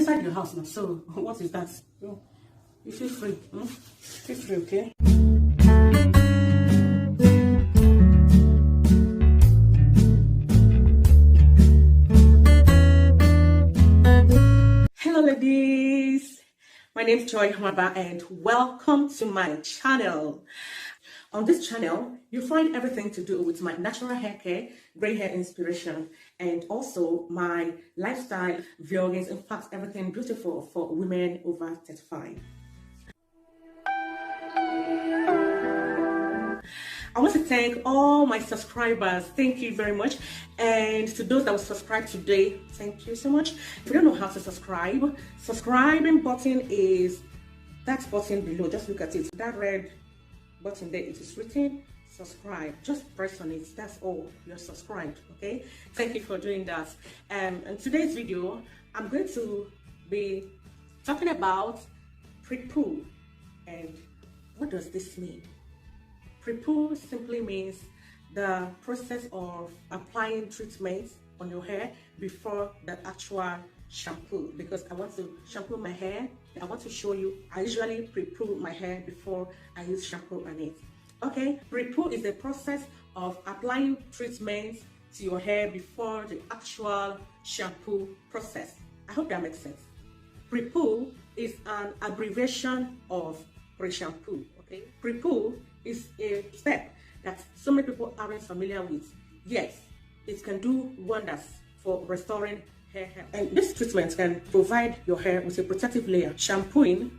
inside your house now, so what is that? You feel free. Feel free, okay? Hello ladies, my name is JoyNwaba and welcome to my channel. On this channel, you find everything to do with my natural hair care, gray hair inspiration, and also my lifestyle vlogging. In fact, everything beautiful for women over 35. I want to thank all my subscribers. Thank you very much. And to those that will subscribe today, thank you so much. If you don't know how to subscribe, subscribing button is that button below. Just look at it. That red button there, it is written subscribe. Just press on it. That's all. You're subscribed. Okay. Thank you for doing that. In today's video, I'm going to be talking about pre-poo. And what does this mean? Pre-poo simply means the process of applying treatment on your hair before the actual shampoo. Because I want to shampoo my hair, I want to show you, I usually pre-poo my hair before I use shampoo on it. Okay, pre-poo is the process of applying treatment to your hair before the actual shampoo process. I hope that makes sense. Pre-poo is an abbreviation of pre-shampoo. Okay, pre-poo is a step that so many people aren't familiar with. Yes, it can do wonders for restoring hair health. And this treatment can provide your hair with a protective layer. Shampooing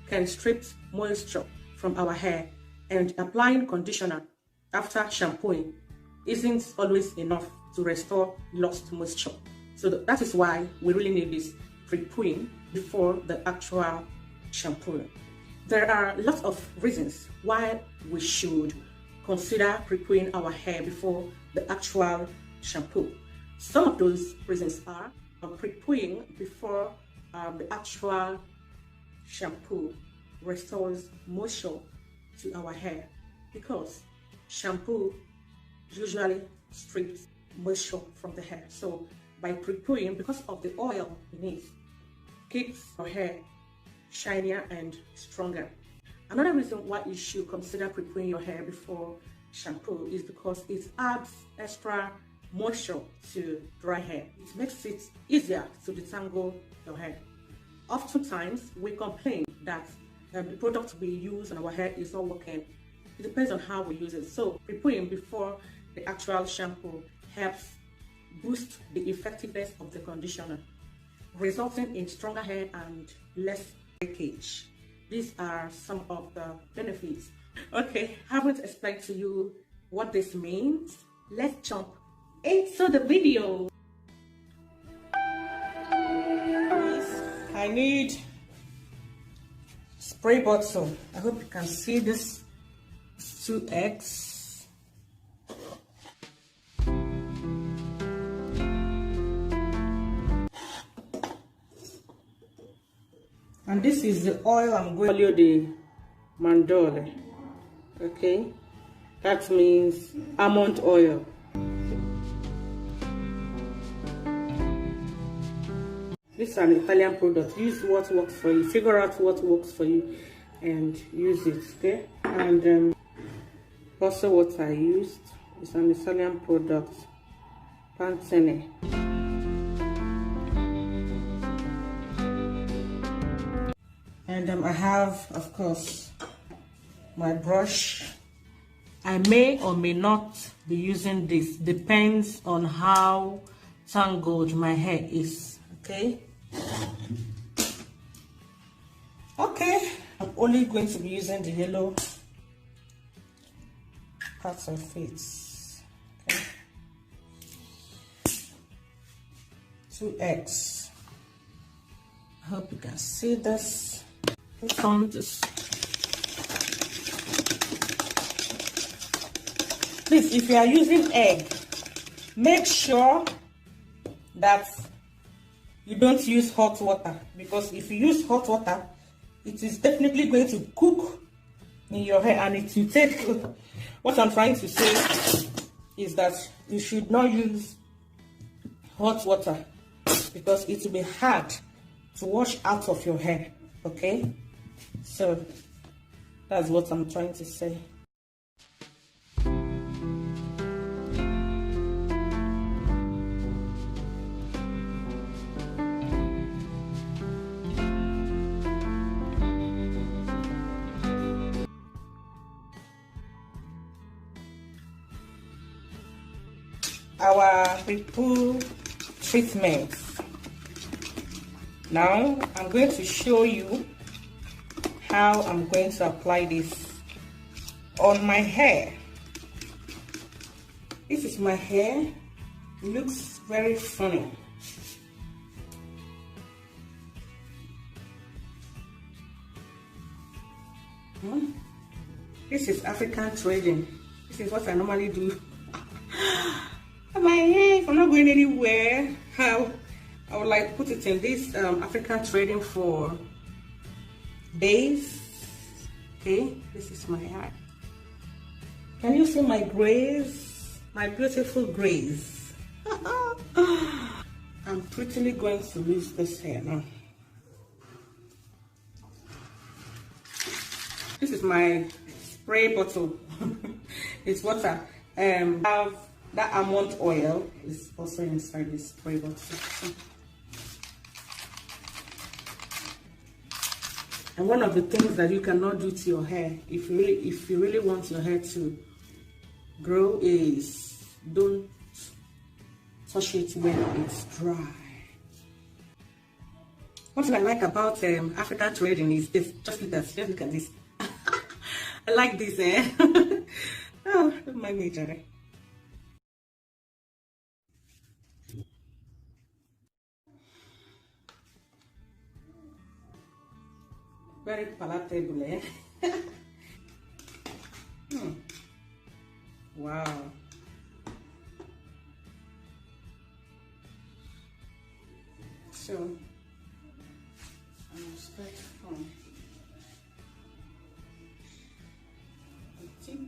can strip moisture from our hair, and applying conditioner after shampooing isn't always enough to restore lost moisture. So that is why we really need this pre-pooing before the actual shampooing. There are lots of reasons why we should consider pre-pooing our hair before the actual shampoo. Some of those reasons are pre-pooing before the actual shampoo restores moisture to our hair, because shampoo usually strips moisture from the hair. So by pre-pooing, because of the oil in it, keeps your hair shinier and stronger. Another reason why you should consider pre-pooing your hair before shampoo is because it adds extra moisture to dry hair. It makes it easier to detangle your hair. Oftentimes, we complain that the product we use on our hair is not working. It depends on how we use it. So pre-pooing before the actual shampoo helps boost the effectiveness of the conditioner, resulting in stronger hair and less breakage. These are some of the benefits. Okay, I haven't explained to you what this means. Let's jump into the video. I need spray bottle. I hope you can see this. 2 eggs. And this is the oil I'm going to the mandorle. Okay, that means almond oil. This is an Italian product. Use what works for you. Figure out what works for you and use it. Okay, and also what I used is an Italian product, Pantene. And I have, of course, my brush. I may or may not be using this, depends on how tangled my hair is. Okay. Okay, I'm only going to be using the yellow parts of it. Okay. 2 eggs. I hope you can see this. Put on this. Please, if you are using egg, make sure that you don't use hot water, because if you use hot water, it is definitely going to cook in your hair and it will take. What I'm trying to say is that you should not use hot water because it will be hard to wash out of your hair. Okay, so that's what I'm trying to say. Our Pre-Poo treatment. Now I'm going to show you how I'm going to apply this on my hair. This is my hair. It looks very funny. This is African trading. This is what I normally do. My hair, if I'm not going anywhere, I would like put it in this African trading for days. Okay, this is my hair. Can you see my grays? My beautiful grays. I'm prettily going to lose this hair now. This is my spray bottle. It's water. Have that almond oil is also inside this spray bottle. And one of the things that you cannot do to your hair, if you really want your hair to grow, is don't touch it when it's dry. One thing I like about African trading is this. Just look at this. I like this, eh? Oh, don't mind me, Jerry. Very palatable, eh? Wow. So, I'm start from the tip.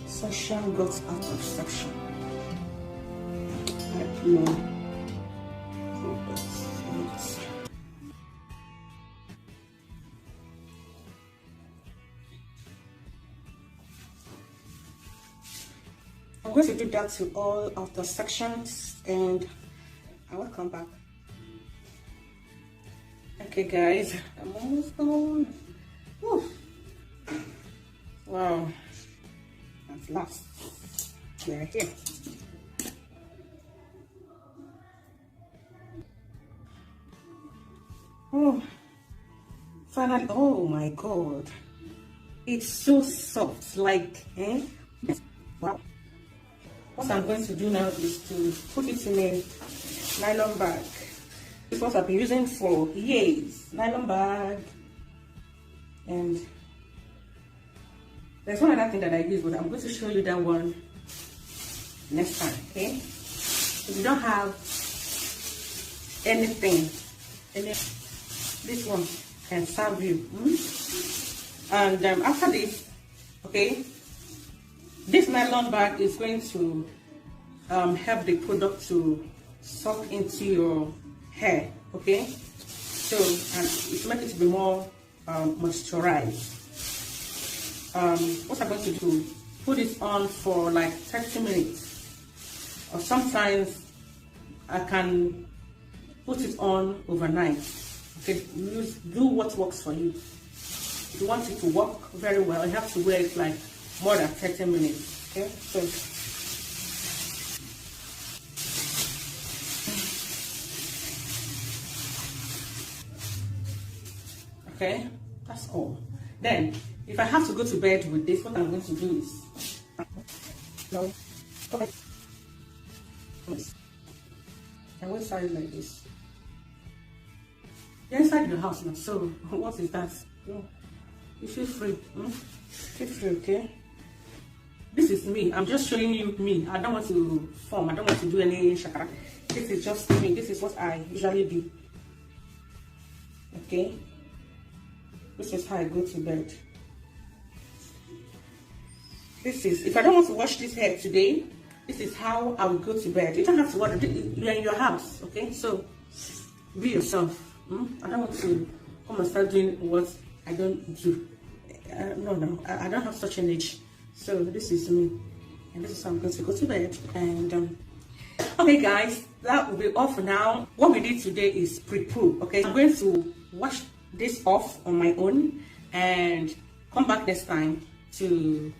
Section got out of section. I know. I'm going to do that to all of the sections and I will come back. Okay guys, I'm almost done. Whew. Wow. At last, we're here. Oh, finally! Oh my God, it's so soft. Like, eh? Wow. What I'm going to do now is to put it in a nylon bag. This is what I've been using for years. Nylon bag, and there's one other thing that I use, but I'm going to show you that one next time, okay? If you don't have anything, this one can serve you. And after this, okay, this nylon bag is going to help the product to soak into your hair, okay? So, and it makes it to be more moisturized. What I'm going to do, put it on for like 30 minutes, or sometimes I can put it on overnight. Okay, do what works for you. If you want it to work very well, you have to wear it like more than 30 minutes. Okay, so Okay, that's all. Then, if I have to go to bed with this, what I'm going to do is, no, okay, I will start it like this. You're inside your house now, so what is that? No, you feel free. Feel free, okay? This is me. I'm just showing you me. I don't want to form. I don't want to do any shakara. This is just me. This is what I usually do. Okay? This is how I go to bed. This is, if I don't want to wash this hair today, this is how I will go to bed. You don't have to wash it. You're in your house, okay? So, be yourself. I don't want to come and start doing what I don't do. No, I don't have such an age. So this is me, and this is how I'm going to go to bed. And okay, guys, that will be all for now. What we did today is pre-poo. Okay, I'm going to wash this off on my own and come back next time to,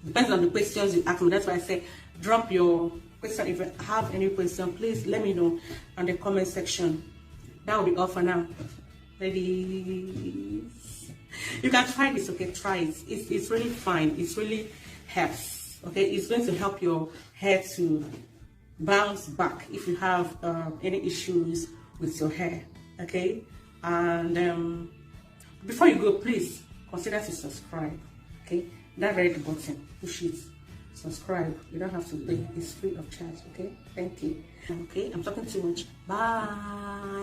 depends on the questions you ask me. That's why I say drop your question. If you have any question, please let me know in the comment section. That will be all for now, ladies. You can try this, okay? Try it. It's really fine. It's really helps, okay? It's going to help your hair to bounce back if you have any issues with your hair, okay? And before you go, please consider to subscribe, okay? That red button, push it. Subscribe. You don't have to pay. It's free of charge, okay? Thank you. Okay, I'm talking too much. Bye.